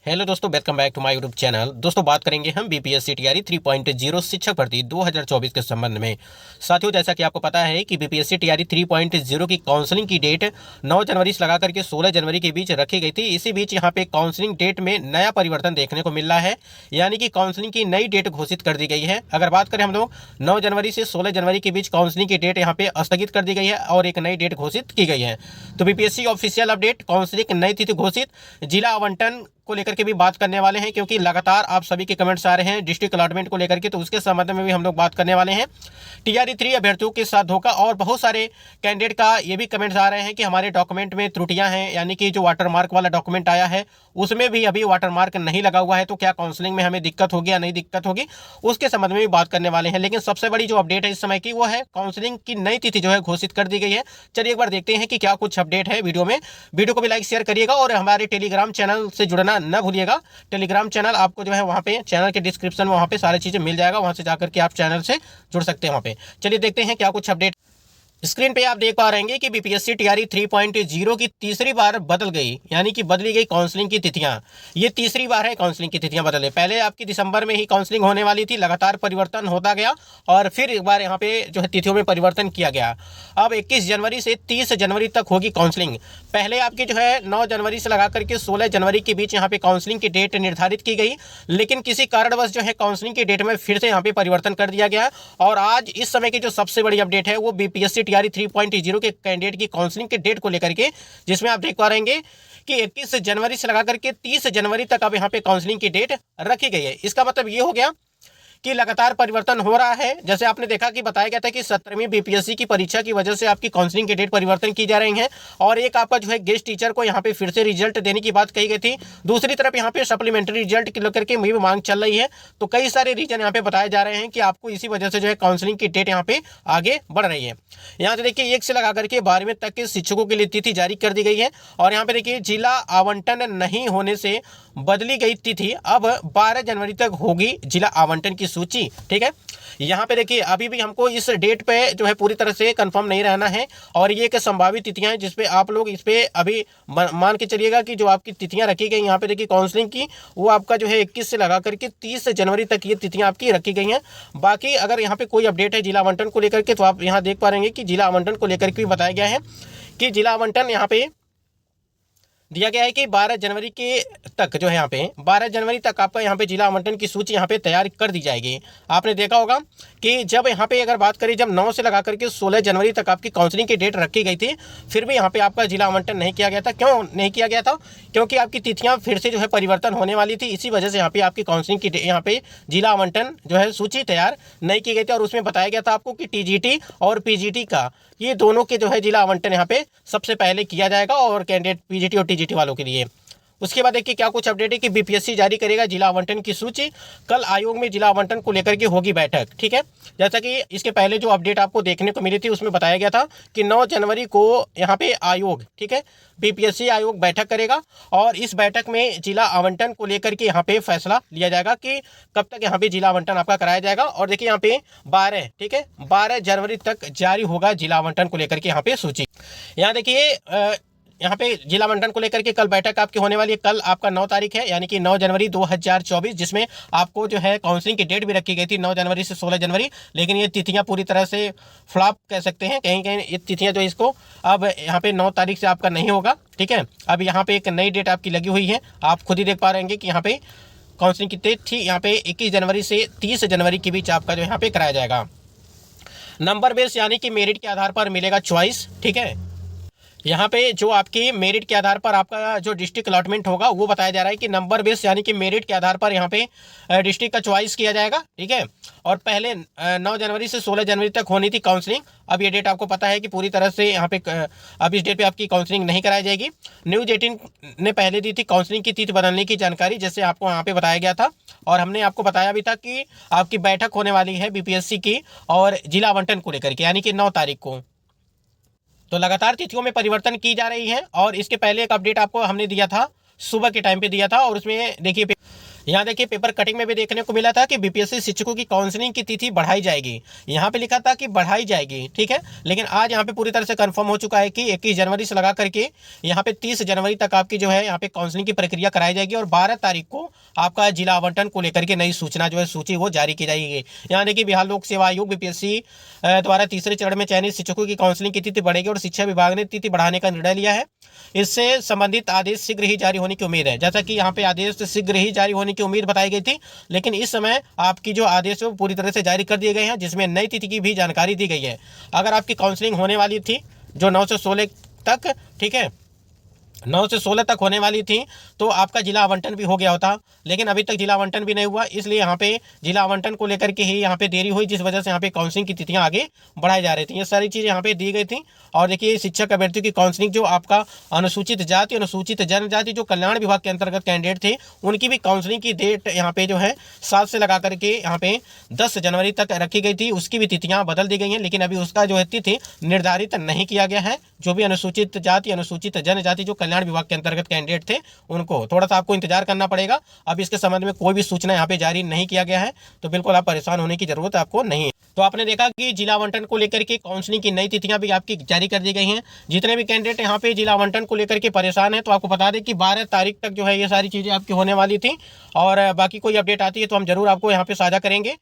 Hello दोस्तों, welcome back to my YouTube channel. दोस्तों, बात करेंगे हम बीपीएससी टीआरई 3.0 शिक्षक भर्ती 2024 के संबंध में। साथियों, जैसा कि आपको पता है कि बीपीएससी टीआरई 3.0 की काउंसलिंग की डेट 9 जनवरी से लगा करके 16 जनवरी के बीच रखी गई थी। इसी बीच यहाँ पे काउंसलिंग डेट में नया परिवर्तन देखने को मिल रहा है, यानी कि काउंसलिंग की नई डेट घोषित कर दी गई है। अगर बात करें हम लोग 9 जनवरी से 16 जनवरी के बीच काउंसलिंग की डेट यहाँ पे स्थगित कर दी गई है और एक नई डेट घोषित की गई है। तो बीपीएससी ऑफिशियल अपडेट, काउंसलिंग नई तिथि घोषित, जिला आवंटन को लेकर के भी बात करने वाले हैं, क्योंकि लगातार आप सभी के कमेंट्स आ रहे हैं डिस्ट्रिक्ट अलॉटमेंट को लेकर के, तो उसके संबंध में भी हम लोग बात करने वाले हैं। टीआरई 3 अभ्यर्थियों के साथ धोखा, और बहुत सारे कैंडिडेट का ये भी कमेंट्स आ रहे हैं कि हमारे डॉक्यूमेंट में त्रुटियां हैं, यानी कि जो वाटरमार्क वाला डॉक्यूमेंट आया है उसमें भी अभी वाटरमार्क नहीं लगा हुआ है, तो क्या काउंसलिंग में हमें दिक्कत होगी या नहीं दिक्कत होगी, उसके संबंध में भी बात करने वाले हैं। लेकिन सबसे बड़ी जो अपडेट है इस समय की, वो है काउंसलिंग की नई तिथि जो है घोषित कर दी गई है। चलिए एक बार देखते हैं कि क्या कुछ अपडेट है वीडियो में। वीडियो को भी लाइक शेयर करिएगा और हमारे टेलीग्राम चैनल से जुड़ना न भूलिएगा। टेलीग्राम चैनल आपको जो है वहाँ पे चैनल के डिस्क्रिप्शन में वहाँ पे सारी चीज़ें मिल जाएगा, वहाँ से जाकर के आप चैनल से जुड़ सकते हैं वहाँ पे। चलिए देखते हैं क्या कुछ अपडेट। स्क्रीन पे आप देख पा रहे हैं कि बीपीएससी टीआरई 3.0 की तीसरी बार बदल गई, यानी कि बदली गई काउंसलिंग की तिथियां। ये तीसरी बार है काउंसलिंग की तिथियां बदले। पहले आपकी दिसंबर में ही काउंसलिंग होने वाली थी, लगातार परिवर्तन होता गया और फिर एक बार यहाँ पे जो है तिथियों में परिवर्तन किया गया। अब 21 जनवरी से 30 जनवरी तक होगी काउंसलिंग। पहले आपकी जो है 9 जनवरी से लगा करके 16 जनवरी के बीच यहाँ पे काउंसलिंग की डेट निर्धारित की गई, लेकिन किसी कारणवश जो है काउंसलिंग की डेट में फिर से यहाँ पे परिवर्तन कर दिया गया। और आज इस समय की जो सबसे बड़ी अपडेट है वो बीपीएससी टीआरई 3.0 के कैंडिडेट की काउंसलिंग के डेट को लेकर के, जिसमें आप देख पा रहे हैं कि 21 जनवरी से लगा करके 30 जनवरी तक अब यहाँ पे काउंसलिंग की डेट रखी गई है। इसका मतलब ये हो गया कि लगातार परिवर्तन हो रहा है। जैसे आपने देखा कि बताया गया था कि 17वीं बीपीएससी की परीक्षा की वजह से आपकी काउंसलिंग की डेट परिवर्तन की जा रही है, और एक आपका जो है गेस्ट टीचर को यहाँ पे फिर से रिजल्ट देने की बात कही गई थी। दूसरी तरफ यहाँ पे सप्लीमेंट्री रिजल्ट की लेकर के भी मांग चल रही है। तो कई सारे रीजन यहाँ पे बताए जा रहे हैं कि आपको इसी वजह से जो है काउंसलिंग की डेट यहाँ पे आगे बढ़ रही है। यहाँ से देखिए 1 से लगा करके 12वीं तक के शिक्षकों के लिए तिथि जारी कर दी गई है, और यहाँ पे देखिए जिला आवंटन नहीं होने से बदली गई तिथि अब 12 जनवरी तक होगी जिला आवंटन की सूची। ठीक है, यहाँ पे देखिए अभी भी हमको इस डेट पे जो है पूरी तरह से कंफर्म नहीं रहना है, और ये एक संभावित तिथियां हैं जिसपे आप लोग इस पे अभी मान के चलिएगा कि जो आपकी तिथियां रखी गई यहाँ पे देखिए काउंसलिंग की, वो आपका जो है 21 से लगा करके 30 जनवरी तक ये तिथियां आपकी रखी गई हैं। बाकी अगर यहाँ पे कोई अपडेट है जिला आवंटन को लेकर के, तो आप यहाँ देख पा रहे हैं कि जिला आवंटन को लेकर के भी बताया गया है कि जिला आवंटन यहाँ पे दिया गया है कि 12 जनवरी के तक जो है यहाँ पे 12 जनवरी तक आपका यहाँ पे जिला आवंटन की सूची यहाँ पे तैयार कर दी जाएगी। आपने देखा होगा कि जब यहाँ पे अगर बात करें, जब 9 से लगा करके 16 जनवरी तक आपकी काउंसलिंग की डेट रखी गई थी, फिर भी यहाँ पे आपका जिला आवंटन नहीं किया गया था। क्यों नहीं किया गया था? क्योंकि आपकी तिथियाँ फिर से जो है परिवर्तन होने वाली थी। इसी वजह से यहाँ पे आपकी काउंसलिंग की यहाँ पे जिला आवंटन जो है सूची तैयार नहीं की गई थी, और उसमें बताया गया था आपको कि टीजीटी और पीजीटी का, ये दोनों के जो है जिला आवंटन यहाँ पे सबसे पहले किया जाएगा, और कैंडिडेट पीजीटी और टीजीटी वालों के लिए। उसके बाद देखिए क्या कुछ अपडेट है कि बीपीएससी जारी करेगा जिला आवंटन की सूची। कल आयोग में जिला आवंटन को लेकर के होगी बैठक। ठीक है, जैसा कि इसके पहले जो अपडेट आपको देखने को मिली थी उसमें बताया गया था कि 9 जनवरी को यहाँ पे आयोग, ठीक है, बीपीएससी आयोग बैठक करेगा, और इस बैठक में जिला आवंटन को लेकर के यहाँ पे फैसला लिया जाएगा कि कब तक यहाँ पे जिला आवंटन आपका कराया जाएगा। और देखिए यहाँ पे 12, ठीक है, 12 जनवरी तक जारी होगा जिला आवंटन को लेकर के यहाँ पे सूची। यहाँ देखिए यहाँ पे जिला आवंटन को लेकर के कल बैठक आपकी होने वाली है। कल आपका 9 तारीख है, यानी कि 9 जनवरी 2024, जिसमें आपको जो है काउंसलिंग की डेट भी रखी गई थी 9 जनवरी से 16 जनवरी, लेकिन ये तिथियां पूरी तरह से फ्लॉप कह सकते हैं। कहीं कहीं ये तिथियां जो इसको अब यहाँ पे 9 तारीख से आपका नहीं होगा। ठीक है, अब यहाँ पे एक नई डेट आपकी लगी हुई है, आप खुद ही देख पा रहे हैं कि यहाँ पे काउंसलिंग की डेट थी यहाँ पे 21 जनवरी से 30 जनवरी के बीच आपका जो यहाँ पे कराया जाएगा। नंबर बेस, यानी कि मेरिट के आधार पर मिलेगा चॉइस। ठीक है, यहाँ पे जो आपकी मेरिट के आधार पर आपका जो डिस्ट्रिक्ट अलॉटमेंट होगा वो बताया जा रहा है कि नंबर बेस, यानी कि मेरिट के आधार पर यहाँ पे डिस्ट्रिक्ट का चॉइस किया जाएगा। ठीक है, और पहले 9 जनवरी से 16 जनवरी तक होनी थी काउंसलिंग। अब ये डेट आपको पता है कि पूरी तरह से यहाँ पे अब इस डेट पे आपकी काउंसलिंग नहीं कराई जाएगी। न्यूज़ 18 ने पहले दी थी काउंसलिंग की तिथि बदलने की जानकारी, जैसे आपको यहाँ पे बताया गया था, और हमने आपको बताया भी था कि आपकी बैठक होने वाली है बीपीएससी की और जिला आवंटन को लेकर के, यानी कि 9 तारीख को। तो लगातार तिथियों में परिवर्तन की जा रही है, और इसके पहले एक अपडेट आपको हमने दिया था, सुबह के टाइम पे दिया था, और उसमें देखिए यहाँ देखिए पेपर कटिंग में भी देखने को मिला था कि बीपीएससी शिक्षकों की काउंसलिंग की तिथि बढ़ाई जाएगी। यहाँ पे लिखा था कि बढ़ाई जाएगी, ठीक है, लेकिन आज यहाँ पे पूरी तरह से कंफर्म हो चुका है कि 21 जनवरी से लगा करके यहाँ पे 30 जनवरी तक आपकी जो है यहाँ पे काउंसलिंग की प्रक्रिया कराई जाएगी और 12 तारीख को आपका जिला आवंटन को लेकर के नई सूचना जो है सूची वो जारी की जाएगी। यहाँ देखिए बिहार लोक सेवा आयोग बीपीएससी द्वारा तीसरे चरण में चयनित शिक्षकों की काउंसलिंग की तिथि बढ़ेगी और शिक्षा विभाग ने तिथि बढ़ाने का निर्णय लिया है। इससे संबंधित आदेश शीघ्र ही जारी होने की उम्मीद है। जैसा कि यहाँ पे आदेश शीघ्र ही जारी होने की उम्मीद बताई गई थी, लेकिन इस समय आपकी जो आदेश है वो पूरी तरह से जारी कर दिए गए हैं, जिसमें नई तिथि की भी जानकारी दी गई है। अगर आपकी काउंसलिंग होने वाली थी जो 9 से 16 तक, ठीक है, 9 से 16 तक होने वाली थी, तो आपका जिला आवंटन भी हो गया होता, लेकिन अभी तक जिला आवंटन भी नहीं हुआ। इसलिए यहाँ पे जिला आवंटन को लेकर के ही यहाँ पे देरी हुई, जिस वजह से यहाँ पे काउंसलिंग की तिथियां आगे बढ़ाई जा रही थी। ये सारी चीज़ें यहाँ पे दी गई थी। और देखिए शिक्षक अभ्यर्थियों की काउंसलिंग जो आपका अनुसूचित जाति, अनुसूचित जनजाति जो कल्याण विभाग के अंतर्गत कैंडिडेट थे, उनकी भी काउंसलिंग की डेट यहाँ पे जो है 7 से लगा करके यहाँ पे 10 जनवरी तक रखी गई थी। उसकी भी तिथियाँ बदल दी गई हैं, लेकिन अभी उसका जो है तिथि निर्धारित नहीं किया गया है। जो भी अनुसूचित जाति, अनुसूचित जनजाति जो कल्याण विभाग के अंतर्गत कैंडिडेट थे, उनको थोड़ा सा आपको इंतजार करना पड़ेगा। अब इसके संबंध में कोई भी सूचना यहाँ पे जारी नहीं किया गया है, तो बिल्कुल आप परेशान होने की जरूरत आपको नहीं है। तो आपने देखा कि जिला आवंटन को लेकर के काउंसलिंग की नई तिथियां भी आपकी जारी कर दी गई हैं। जितने भी कैंडिडेट यहाँ पे जिला आवंटन को लेकर के परेशान हैं, तो आपको बता दें कि 12 तारीख तक जो है ये सारी चीज़ें आपकी होने वाली थी। और बाकी कोई अपडेट आती है तो हम जरूर आपको यहाँ पे साझा करेंगे।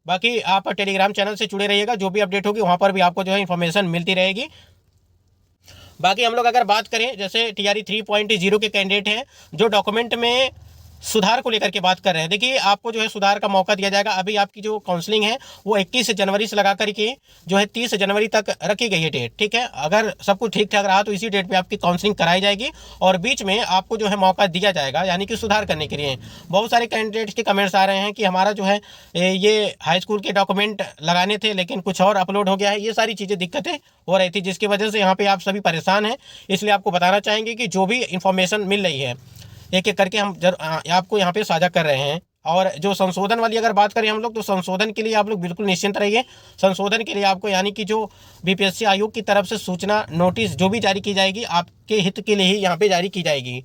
बाकी आप टेलीग्राम चैनल से जुड़े रहिएगा, जो भी अपडेट होगी वहाँ पर भी आपको जो है इन्फॉर्मेशन मिलती रहेगी। बाकी हम लोग अगर बात करें, जैसे टीआरई 3.0 के कैंडिडेट हैं जो डॉक्यूमेंट में सुधार को लेकर के बात कर रहे हैं, देखिए आपको जो है सुधार का मौका दिया जाएगा। अभी आपकी जो काउंसलिंग है वो 21 जनवरी से लगा करके जो है 30 जनवरी तक रखी गई है डेट, ठीक है। अगर सब कुछ ठीक ठाक रहा तो इसी डेट पे आपकी काउंसलिंग कराई जाएगी और बीच में आपको जो है मौका दिया जाएगा, यानी कि सुधार करने के लिए। बहुत सारे कैंडिडेट्स के कमेंट्स आ रहे हैं कि हमारा जो है ये हाई स्कूल के डॉक्यूमेंट लगाने थे लेकिन कुछ और अपलोड हो गया है। ये सारी चीज़ें दिक्कतें हो रही थी, जिसकी वजह से यहाँ पे आप सभी परेशान हैं। इसलिए आपको बताना चाहेंगे कि जो भी इंफॉर्मेशन मिल रही है एक एक करके हम आपको यहाँ पे साझा कर रहे हैं। और जो संशोधन वाली अगर बात करें हम लोग, तो संशोधन के लिए आप लोग बिल्कुल निश्चिंत रहिए। संशोधन के लिए आपको यानी कि जो बीपीएससी आयोग की तरफ से सूचना नोटिस जो भी जारी की जाएगी आपके हित के लिए ही यहाँ पे जारी की जाएगी।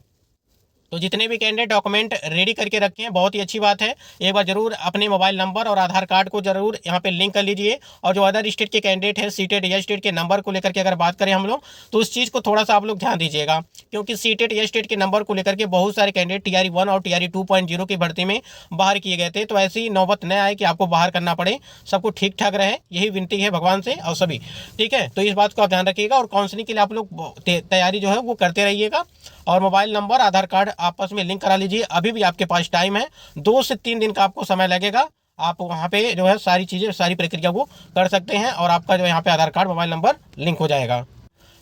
तो जितने भी कैंडिडेट डॉक्यूमेंट रेडी करके रखे हैं, बहुत ही अच्छी बात है। एक बार जरूर अपने मोबाइल नंबर और आधार कार्ड को जरूर यहाँ पे लिंक कर लीजिए। और जो अदर स्टेट के कैंडिडेट हैं, सीटेट या स्टेट के नंबर को लेकर के अगर बात करें हम लोग, तो उस चीज़ को थोड़ा सा आप लोग ध्यान दीजिएगा, क्योंकि सीटेट या स्टेट के नंबर को लेकर के बहुत सारे कैंडिडेट टीआरई 1 और टीआरई 2.0 की भर्ती में बाहर किए गए थे। तो ऐसी नौबत न आए कि आपको बाहर करना पड़े, सब कुछ ठीक ठाक रहे, यही विनती है भगवान से और सभी, ठीक है। तो इस बात को आप ध्यान रखिएगा और काउंसलिंग के लिए आप लोग तैयारी जो है वो करते रहिएगा। और मोबाइल नंबर आधार कार्ड आपस में लिंक करा लीजिए। अभी भी आपके पास टाइम है, 2 से 3 दिन का आपको समय लगेगा। आप वहाँ पे जो है सारी चीज़ें, सारी प्रक्रिया को कर सकते हैं और आपका जो यहाँ पे आधार कार्ड, मोबाइल नंबर लिंक हो जाएगा।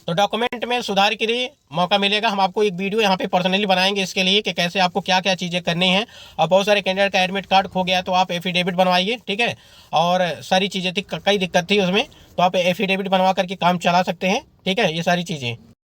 तो डॉक्यूमेंट में सुधार के लिए मौका मिलेगा। हम आपको एक वीडियो यहाँ पे पर्सनली बनाएंगे इसके लिए कि कैसे आपको क्या क्या चीज़ें करनी है। और बहुत सारे कैंडिडेट का एडमिट कार्ड खो गया तो आप एफिडेविट बनवाइए, ठीक है। और सारी चीज़ें थी, कई दिक्कत थी उसमें, तो आप एफिडेविट बनवा करके काम चला सकते हैं, ठीक है। ये सारी चीज़ें